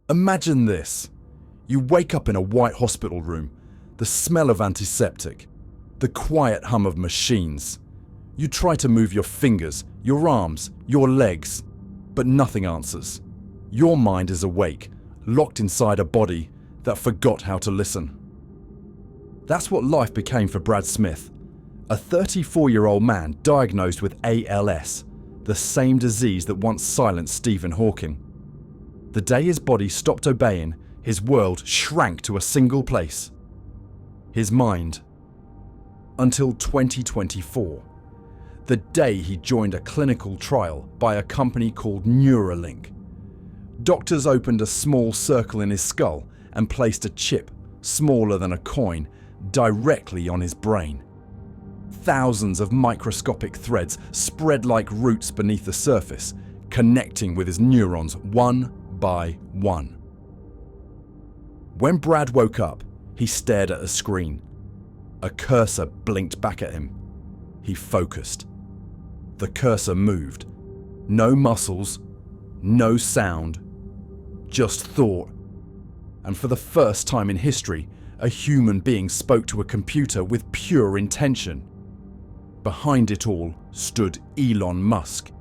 Imagine this. You wake up in a white hospital room, the smell of antiseptic, the quiet hum of machines. You try to move your fingers, your arms, your legs, but nothing answers. Your mind is awake, locked inside a body that forgot how to listen. That's what life became for Brad Smith, a 34-year-old man diagnosed with ALS, the same disease that once silenced Stephen Hawking. The day his body stopped obeying, his world shrank to a single place: his mind. Until 2024, the day he joined a clinical trial by a company called Neuralink. Doctors opened a small circle in his skull and placed a chip, smaller than a coin, directly on his brain. Thousands of microscopic threads spread like roots beneath the surface, connecting with his neurons one by one. When Brad woke up, he stared at a screen. A cursor blinked back at him. He focused. The cursor moved. No muscles, no sound, just thought. And for the first time in history, a human being spoke to a computer with pure intention. Behind it all stood Elon Musk,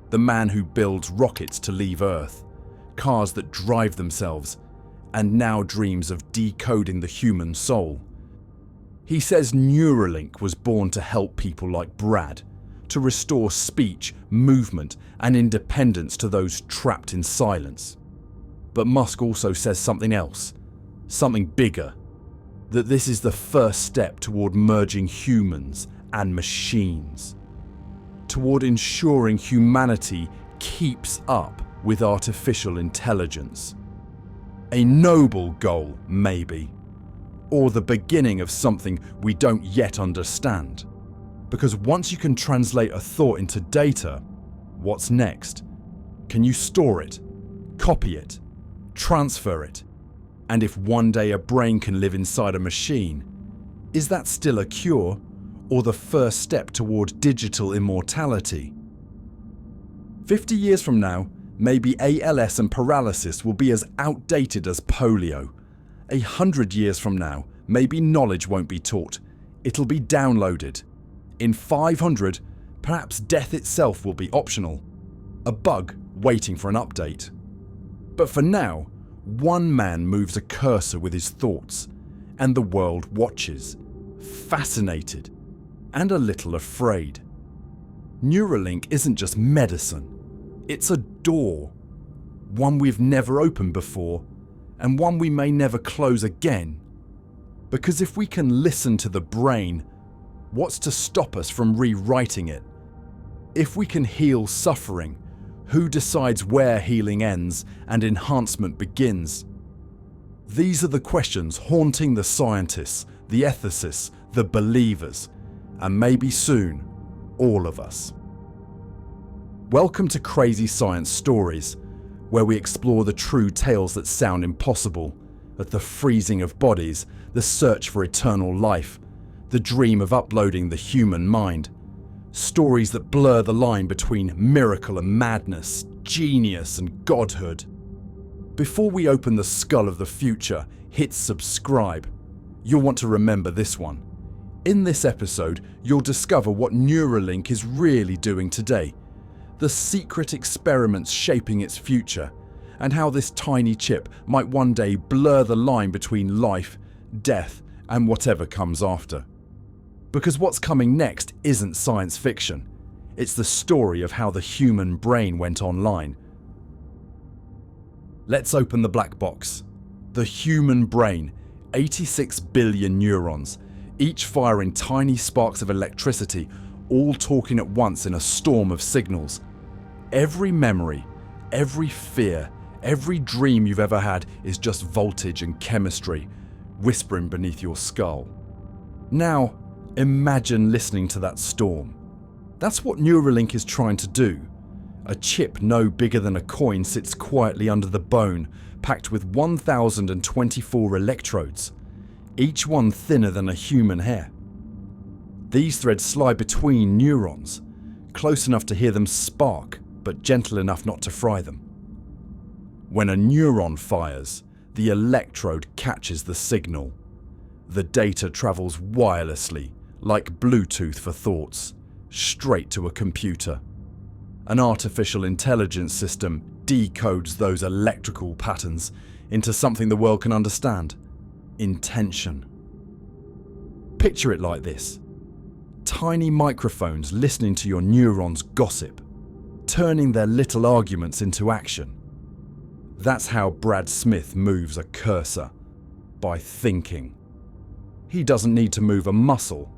the man who builds rockets to leave Earth, cars that drive themselves, and now dreams of decoding the human soul. He says Neuralink was born to help people like Brad, to restore speech, movement, and independence to those trapped in silence. But Musk also says something else, something bigger, that this is the first step toward merging humans and machines, toward ensuring humanity keeps up with artificial intelligence. A noble goal, maybe, or the beginning of something we don't yet understand. Because once you can translate a thought into data, what's next? Can you store it, copy it, transfer it? And if one day a brain can live inside a machine, is that still a cure or the first step toward digital immortality? 50 years from now, maybe ALS and paralysis will be as outdated as polio. 100 years from now, maybe knowledge won't be taught. It'll be downloaded. In 500, perhaps death itself will be optional. A bug waiting for an update. But for now, one man moves a cursor with his thoughts, and the world watches, fascinated and a little afraid. Neuralink isn't just medicine. It's a door, one we've never opened before, and one we may never close again. Because if we can listen to the brain, what's to stop us from rewriting it? If we can heal suffering, who decides where healing ends and enhancement begins? These are the questions haunting the scientists, the ethicists, the believers, and maybe soon, all of us. Welcome to Crazy Science Stories, where we explore the true tales that sound impossible, of the freezing of bodies, the search for eternal life, the dream of uploading the human mind. Stories that blur the line between miracle and madness, genius and godhood. Before we open the skull of the future, hit subscribe. You'll want to remember this one. In this episode, you'll discover what Neuralink is really doing today, the secret experiments shaping its future, and how this tiny chip might one day blur the line between life, death, and whatever comes after. Because what's coming next isn't science fiction. It's the story of how the human brain went online. Let's open the black box. The human brain, 86 billion neurons, each firing tiny sparks of electricity, all talking at once in a storm of signals. Every memory, every fear, every dream you've ever had is just voltage and chemistry, whispering beneath your skull. Now, imagine listening to that storm. That's what Neuralink is trying to do. A chip no bigger than a coin sits quietly under the bone, packed with 1,024 electrodes, each one thinner than a human hair. These threads slide between neurons, close enough to hear them spark, but gentle enough not to fry them. When a neuron fires, the electrode catches the signal. The data travels wirelessly, like Bluetooth for thoughts, straight to a computer. An artificial intelligence system decodes those electrical patterns into something the world can understand: intention. Picture it like this: tiny microphones listening to your neurons gossip, turning their little arguments into action. That's how Brad Smith moves a cursor, by thinking. He doesn't need to move a muscle.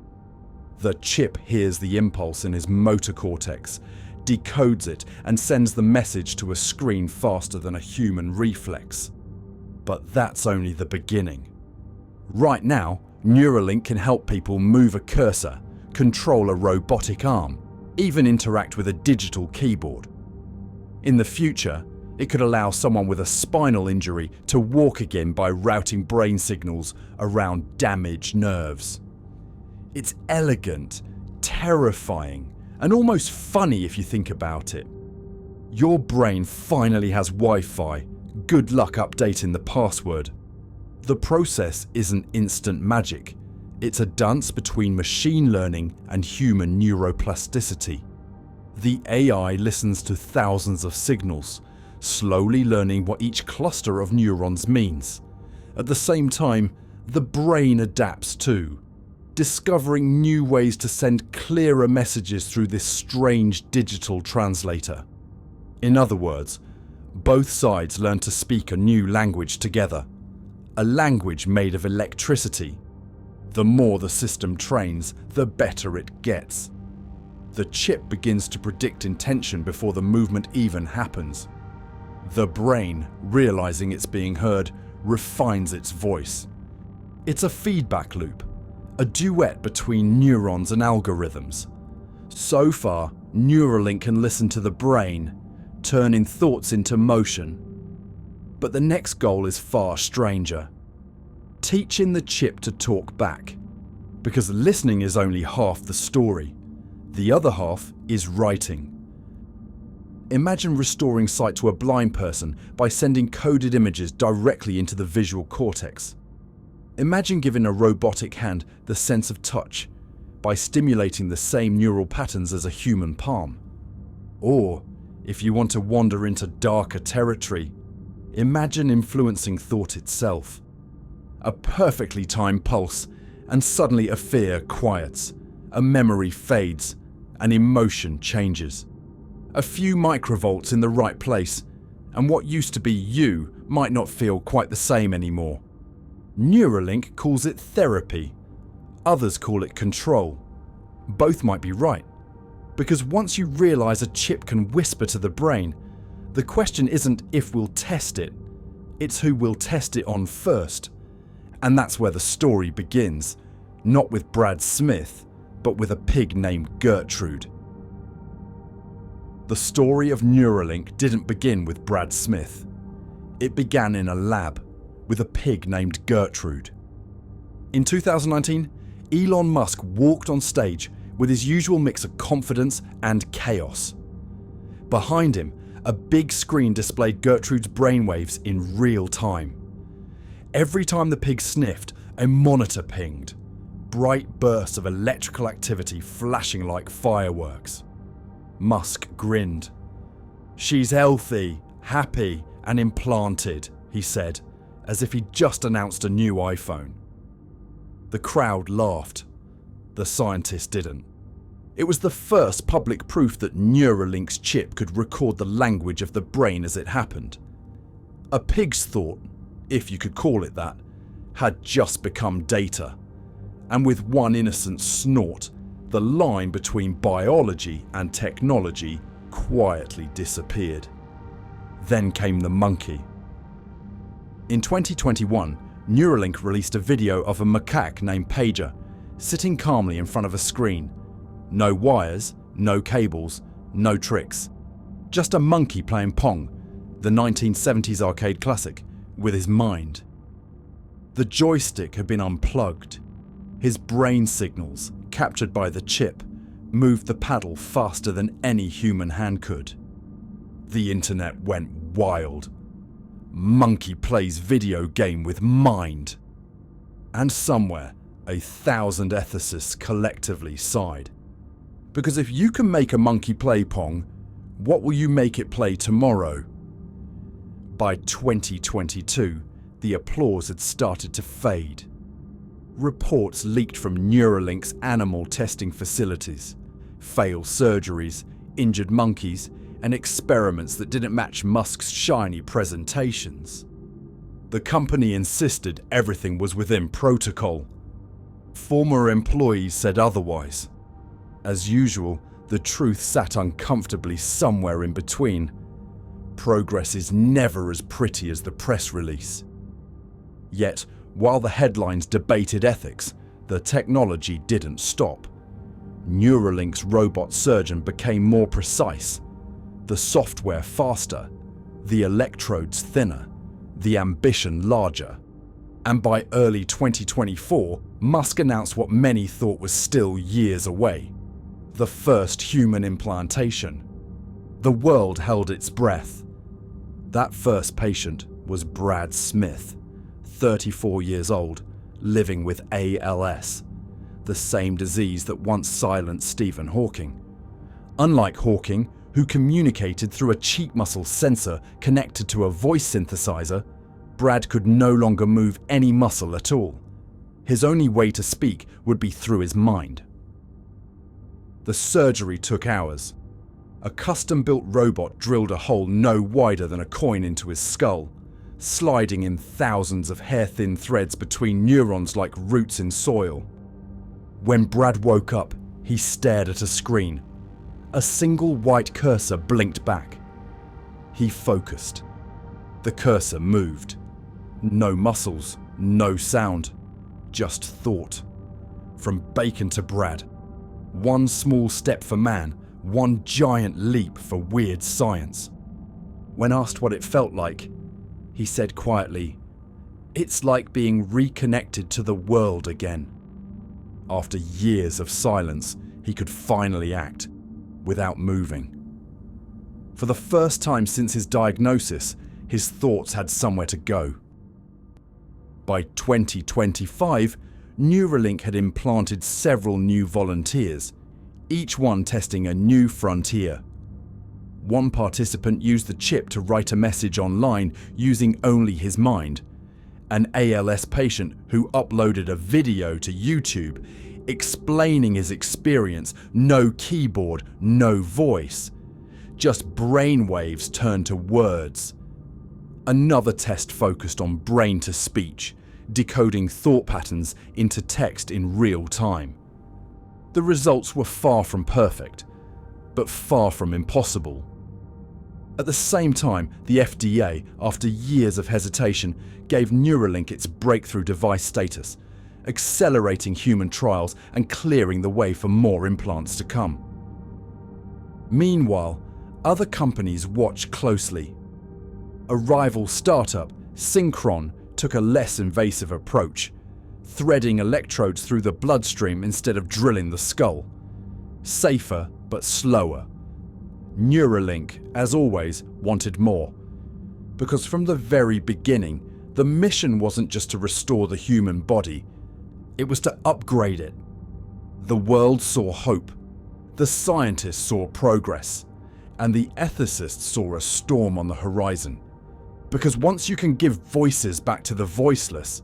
The chip hears the impulse in his motor cortex, decodes it, and sends the message to a screen faster than a human reflex. But that's only the beginning. Right now, Neuralink can help people move a cursor, control a robotic arm, even interact with a digital keyboard. In the future, it could allow someone with a spinal injury to walk again by routing brain signals around damaged nerves. It's elegant, terrifying, and almost funny if you think about it. Your brain finally has Wi-Fi. Good luck updating the password. The process isn't instant magic. It's a dance between machine learning and human neuroplasticity. The AI listens to thousands of signals, slowly learning what each cluster of neurons means. At the same time, the brain adapts too, discovering new ways to send clearer messages through this strange digital translator. In other words, both sides learn to speak a new language together, a language made of electricity. The more the system trains, the better it gets. The chip begins to predict intention before the movement even happens. The brain, realizing it's being heard, refines its voice. It's a feedback loop, a duet between neurons and algorithms. So far, Neuralink can listen to the brain, turning thoughts into motion. But the next goal is far stranger: teaching the chip to talk back. Because listening is only half the story. The other half is writing. Imagine restoring sight to a blind person by sending coded images directly into the visual cortex. Imagine giving a robotic hand the sense of touch by stimulating the same neural patterns as a human palm. Or, if you want to wander into darker territory, imagine influencing thought itself. A perfectly timed pulse, and suddenly a fear quiets, a memory fades, an emotion changes. A few microvolts in the right place, and what used to be you might not feel quite the same anymore. Neuralink calls it therapy. Others call it control. Both might be right. Because once you realize a chip can whisper to the brain, the question isn't if we'll test it, it's who we'll test it on first. And that's where the story begins, not with Brad Smith, but with a pig named Gertrude. The story of Neuralink didn't begin with Brad Smith. It began in a lab with a pig named Gertrude. In 2019, Elon Musk walked on stage with his usual mix of confidence and chaos. Behind him, a big screen displayed Gertrude's brainwaves in real time. Every time the pig sniffed, a monitor pinged, bright bursts of electrical activity flashing like fireworks. Musk grinned. "She's healthy, happy, and implanted," he said, as if he'd just announced a new iPhone. The crowd laughed. The scientist didn't. It was the first public proof that Neuralink's chip could record the language of the brain as it happened. A pig's thought, if you could call it that, had just become data. And with one innocent snort, the line between biology and technology quietly disappeared. Then came the monkey. In 2021, Neuralink released a video of a macaque named Pager, sitting calmly in front of a screen. No wires, no cables, no tricks. Just a monkey playing Pong, the 1970s arcade classic, with his mind. The joystick had been unplugged. His brain signals, captured by the chip, moved the paddle faster than any human hand could. The internet went wild. monkey plays video game with mind. And somewhere, 1,000 ethicists collectively sighed. Because if you can make a monkey play Pong, what will you make it play tomorrow? By 2022, the applause had started to fade. Reports leaked from Neuralink's animal testing facilities, failed surgeries, injured monkeys, and experiments that didn't match Musk's shiny presentations. The company insisted everything was within protocol. Former employees said otherwise. As usual, the truth sat uncomfortably somewhere in between. Progress is never as pretty as the press release. Yet, while the headlines debated ethics, the technology didn't stop. Neuralink's robot surgeon became more precise, the software faster, the electrodes thinner, the ambition larger. And by early 2024, Musk announced what many thought was still years away: the first human implantation. The world held its breath. That first patient was Brad Smith, 34 years old, living with ALS, the same disease that once silenced Stephen Hawking. Unlike Hawking, who communicated through a cheek muscle sensor connected to a voice synthesizer, Brad could no longer move any muscle at all. His only way to speak would be through his mind. The surgery took hours. A custom-built robot drilled a hole no wider than a coin into his skull, sliding in thousands of hair-thin threads between neurons like roots in soil. When Brad woke up, he stared at a screen. A single white cursor blinked back. He focused. The cursor moved. No muscles, no sound, just thought. From Bacon to Brad. One small step for man, one giant leap for weird science. When asked what it felt like, he said quietly, "It's like being reconnected to the world again." After years of silence, he could finally act, without moving. For the first time since his diagnosis, his thoughts had somewhere to go. By 2025, Neuralink had implanted several new volunteers, each one testing a new frontier. One participant used the chip to write a message online using only his mind. An ALS patient who uploaded a video to YouTube explaining his experience, no keyboard, no voice, just brainwaves turned to words. Another test focused on brain-to-speech, decoding thought patterns into text in real time. The results were far from perfect, but far from impossible. At the same time, the FDA, after years of hesitation, gave Neuralink its breakthrough device status, accelerating human trials and clearing the way for more implants to come. Meanwhile, other companies watched closely. A rival startup, Synchron, took a less invasive approach, threading electrodes through the bloodstream instead of drilling the skull. Safer, but slower. Neuralink, as always, wanted more. Because from the very beginning, the mission wasn't just to restore the human body, it was to upgrade it. The world saw hope, the scientists saw progress, and the ethicists saw a storm on the horizon. Because once you can give voices back to the voiceless,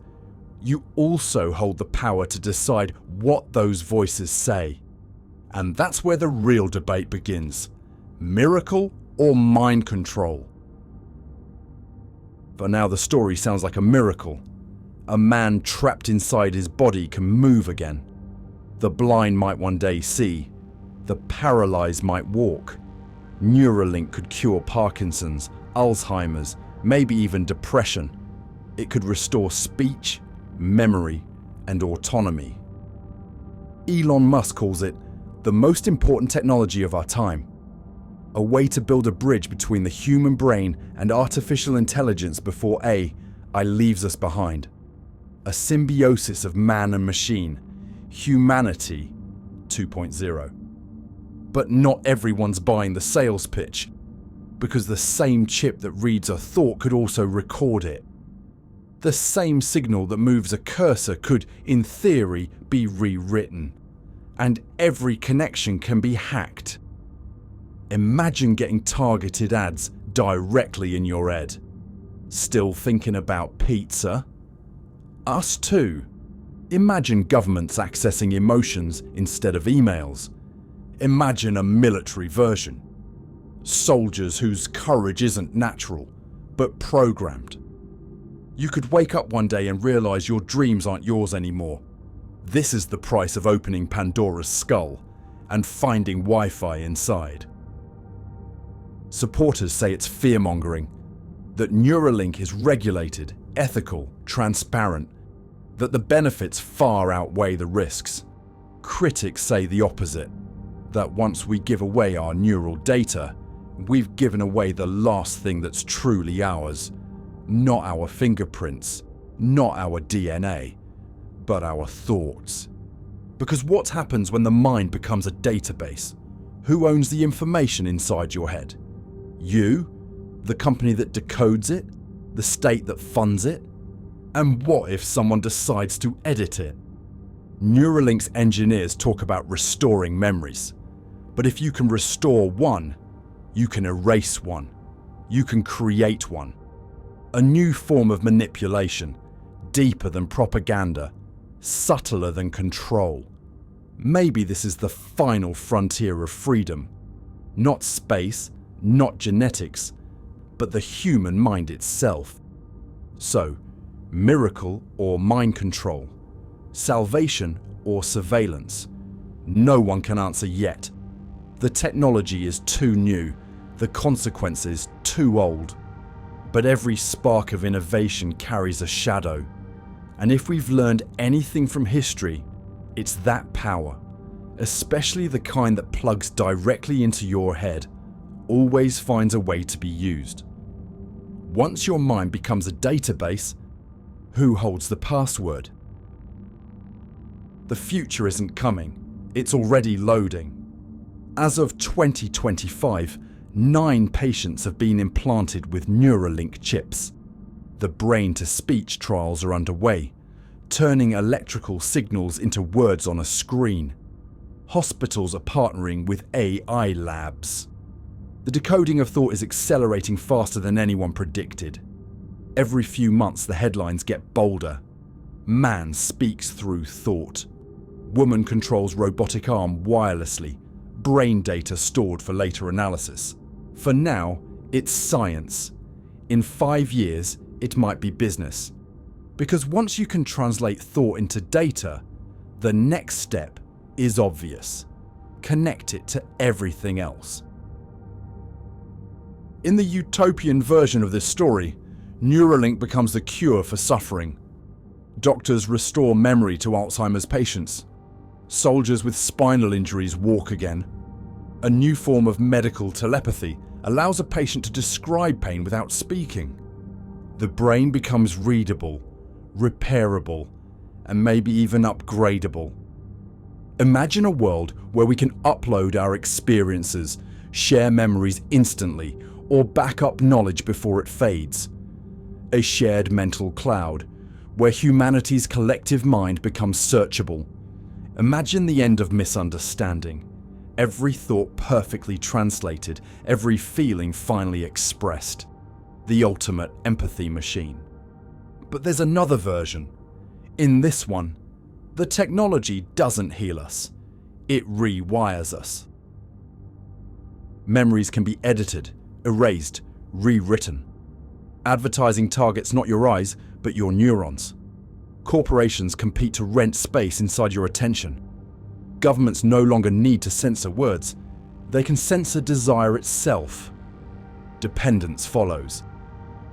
you also hold the power to decide what those voices say. And that's where the real debate begins. Miracle or mind control? For now, the story sounds like a miracle. A man trapped inside his body can move again. The blind might one day see. The paralyzed might walk. Neuralink could cure Parkinson's, Alzheimer's, maybe even depression. It could restore speech, memory, and autonomy. Elon Musk calls it the most important technology of our time. A way to build a bridge between the human brain and artificial intelligence before AI leaves us behind. A symbiosis of man and machine, humanity 2.0. But not everyone's buying the sales pitch. because the same chip that reads a thought could also record it. The same signal that moves a cursor could, in theory, be rewritten. And every connection can be hacked. Imagine getting targeted ads directly in your head. Still thinking about pizza? Us too. Imagine governments accessing emotions instead of emails. Imagine a military version. Soldiers whose courage isn't natural, but programmed. You could wake up one day and realize your dreams aren't yours anymore. This is the price of opening Pandora's skull and finding Wi-Fi inside. Supporters say it's fear-mongering, that Neuralink is regulated, ethical, transparent, that the benefits far outweigh the risks. Critics say the opposite, that once we give away our neural data, we've given away the last thing that's truly ours. Not our fingerprints, not our DNA, but our thoughts. Because what happens when the mind becomes a database? Who owns the information inside your head? You? The company that decodes it? The state that funds it? And what if someone decides to edit it? Neuralink's engineers talk about restoring memories. But if you can restore one, you can erase one. You can create one. A new form of manipulation, deeper than propaganda, subtler than control. Maybe this is the final frontier of freedom. Not space, not genetics, but the human mind itself. So, miracle or mind control, salvation or surveillance? No one can answer yet. The technology is too new, the consequences too old. But every spark of innovation carries a shadow. And if we've learned anything from history, it's that power, especially the kind that plugs directly into your head, always finds a way to be used. Once your mind becomes a database, who holds the password? The future isn't coming, it's already loading. As of 2025, 9 patients have been implanted with Neuralink chips. The brain-to-speech trials are underway, turning electrical signals into words on a screen. Hospitals are partnering with AI labs. The decoding of thought is accelerating faster than anyone predicted. Every few months the headlines get bolder. Man speaks through thought. Woman controls robotic arm wirelessly. Brain data stored for later analysis. For now, it's science. In 5 years, it might be business. Because once you can translate thought into data, the next step is obvious. Connect it to everything else. In the utopian version of this story, Neuralink becomes the cure for suffering. Doctors restore memory to Alzheimer's patients. Soldiers with spinal injuries walk again. A new form of medical telepathy allows a patient to describe pain without speaking. The brain becomes readable, repairable, and maybe even upgradable. Imagine a world where we can upload our experiences, share memories instantly, or back up knowledge before it fades. A shared mental cloud, where humanity's collective mind becomes searchable. Imagine the end of misunderstanding. Every thought perfectly translated, every feeling finally expressed. The ultimate empathy machine. But there's another version. In this one, the technology doesn't heal us. It rewires us. Memories can be edited, erased, rewritten. Advertising targets not your eyes, but your neurons. Corporations compete to rent space inside your attention. Governments no longer need to censor words. They can censor desire itself. Dependence follows.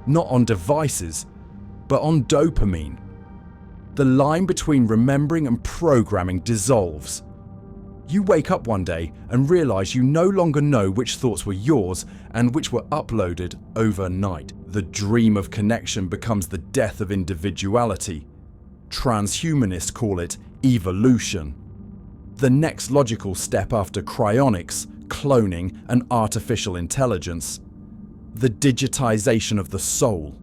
Not on devices, but on dopamine. The line between remembering and programming dissolves. You wake up one day and realize you no longer know which thoughts were yours and which were uploaded overnight. The dream of connection becomes the death of individuality. Transhumanists call it evolution. The next logical step after cryonics, cloning, and artificial intelligence. The digitization of the soul.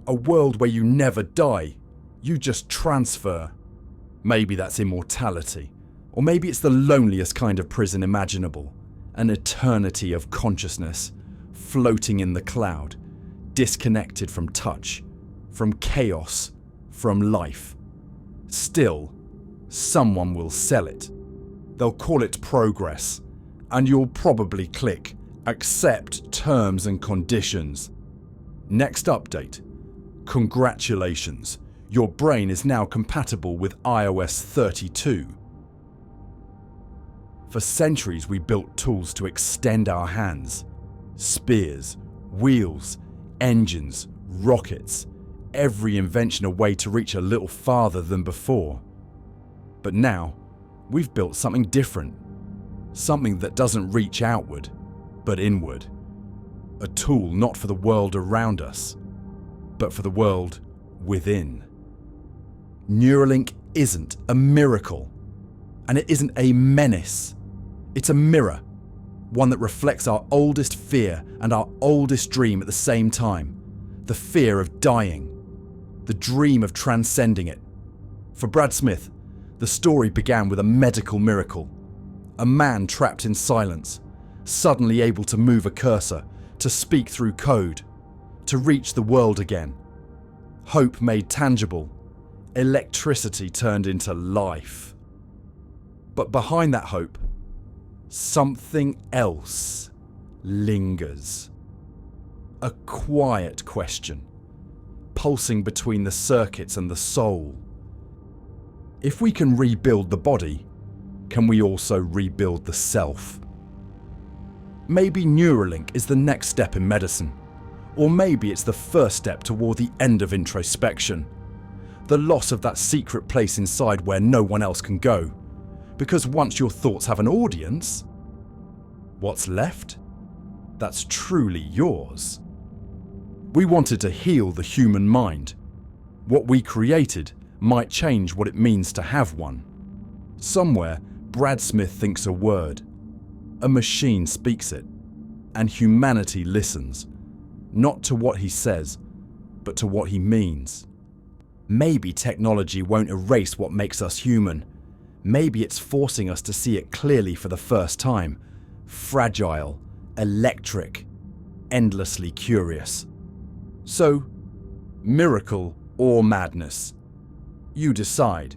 A world where you never die, you just transfer. Maybe that's immortality. Or maybe it's the loneliest kind of prison imaginable. An eternity of consciousness, floating in the cloud, disconnected from touch, from chaos, from life. Still, someone will sell it. They'll call it progress, and you'll probably click accept terms and conditions. Next update. Congratulations, your brain is now compatible with iOS 32. For centuries we built tools to extend our hands. Spears, wheels, engines, rockets. Every invention a way to reach a little farther than before. But now, we've built something different. Something that doesn't reach outward, but inward. A tool not for the world around us, but for the world within. Neuralink isn't a miracle, and it isn't a menace. It's a mirror, one that reflects our oldest fear and our oldest dream at the same time. The fear of dying, the dream of transcending it. For Brad Smith, the story began with a medical miracle. A man trapped in silence, suddenly able to move a cursor, to speak through code, to reach the world again. Hope made tangible, electricity turned into life. But behind that hope, something else lingers. A quiet question, pulsing between the circuits and the soul. If we can rebuild the body, can we also rebuild the self? Maybe Neuralink is the next step in medicine, or maybe it's the first step toward the end of introspection. The loss of that secret place inside where no one else can go. Because once your thoughts have an audience, what's left? That's truly yours. We wanted to heal the human mind. What we created might change what it means to have one. Somewhere, Brad Smith thinks a word. A machine speaks it. And humanity listens. Not to what he says, but to what he means. Maybe technology won't erase what makes us human. Maybe it's forcing us to see it clearly for the first time. Fragile, electric, endlessly curious. So, miracle or madness? You decide.